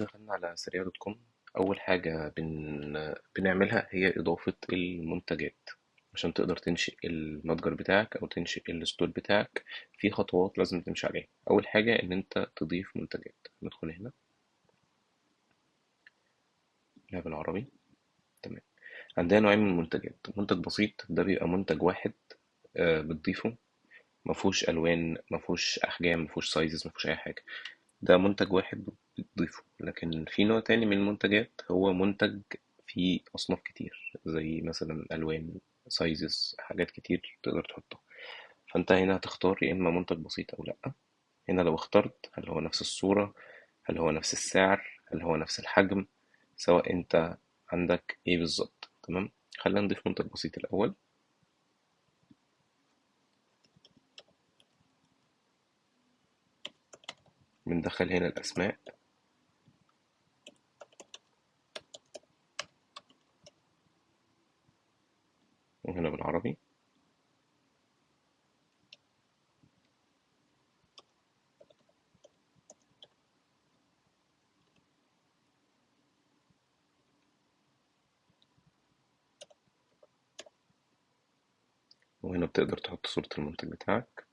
دخلنا على سريع دوت كوم. أول حاجة بنعملها هي إضافة المنتجات. عشان تقدر تنشئ المتجر بتاعك أو تنشئ الستور بتاعك، في خطوات لازم تمشي عليها. أول حاجة إن أنت تضيف منتجات. ندخل هنا هنا بالعربي. تمام. عندنا نوعين من المنتجات: منتج بسيط ده بيبقى منتج واحد، بتضيفه، مفهوش ألوان، مفهوش أحجام، مفهوش سايزز، مفهوش أي حاجة. ده منتج واحد بتضيفه. لكن في نوع تاني من المنتجات هو منتج فيه أصناف كتير، زي مثلا ألوان، سايزز، حاجات كتير تقدر تحطها. فأنت هنا هتختار يا إما منتج بسيط أو لأ. هنا لو اخترت هل هو نفس الصورة، هل هو نفس السعر، هل هو نفس الحجم، سواء أنت عندك إيه بالظبط. تمام. خلينا نضيف منتج بسيط الأول. بندخل هنا الأسماء وهنا بالعربي. وهنا بتقدر تحط صورة المنتج بتاعك.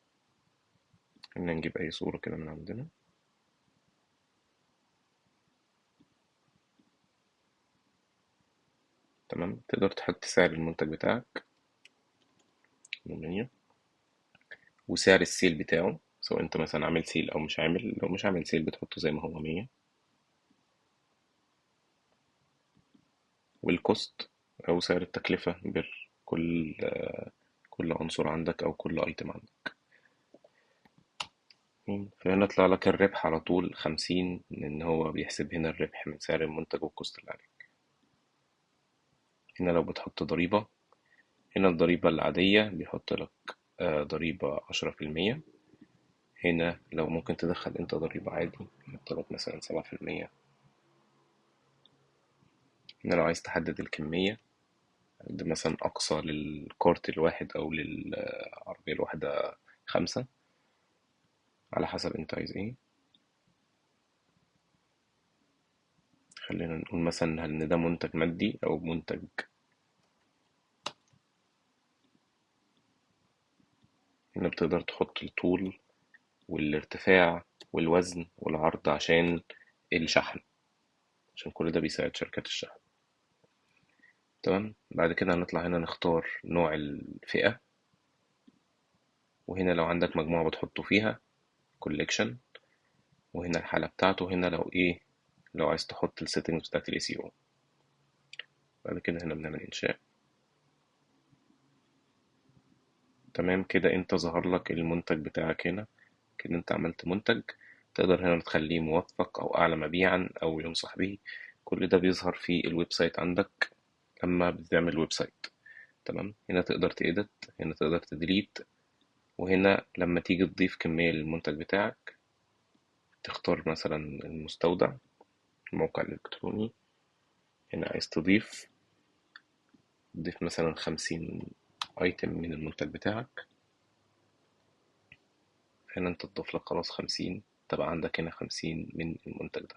خلينا نجيب أي صورة كده من عندنا. تمام. تقدر تحط سعر المنتج بتاعك وسعر السيل بتاعه، سواء انت مثلا عامل سيل او مش عامل. لو مش عامل سيل بتحطه زي ما هو 100. والكوست او سعر التكلفة كل عنصر عندك او كل ايتم عندك. فهنا طلع لك الربح على طول 50، لان هو بيحسب هنا الربح من سعر المنتج والكوست اللي عليه. هنا لو بتحط ضريبة، هنا الضريبة العادية بيحط لك ضريبة 10%. هنا لو ممكن تدخل انت ضريبة عادي يحط لك مثلا 7%. هنا لو عايز تحدد الكمية، ده مثلا أقصى للكارت الواحد أو للعربية الواحدة 5، على حسب أنت عايز إيه. خلينا نقول مثلا هل إن ده منتج مادي أو منتج. هنا بتقدر تحط الطول والارتفاع والوزن والعرض عشان الشحن، عشان كل ده بيساعد شركات الشحن. تمام. بعد كده هنطلع هنا نختار نوع الفئة. وهنا لو عندك مجموعة بتحطه فيها كوليكشن. وهنا الحالة بتاعته. هنا لو إيه، لو عايز تحط السيتنجز بتاعت ال SEO. بعد كده هنا بنعمل إنشاء. تمام كده انت ظهر لك المنتج بتاعك هنا. كده انت عملت منتج. تقدر هنا تخليه موثق او اعلى مبيعا او ينصح به. كل ده بيظهر في الويب سايت عندك لما بتعمل ويب سايت. تمام. هنا تقدر تإيدت، هنا تقدر تديليت. وهنا لما تيجي تضيف كمية للمنتج بتاعك، تختار مثلا المستودع، الموقع الإلكتروني. هنا عايز تضيف مثلا 50 ايتم من المنتج بتاعك. هنا انت تضيف لك خلاص 50، تبقى عندك هنا 50 من المنتج ده.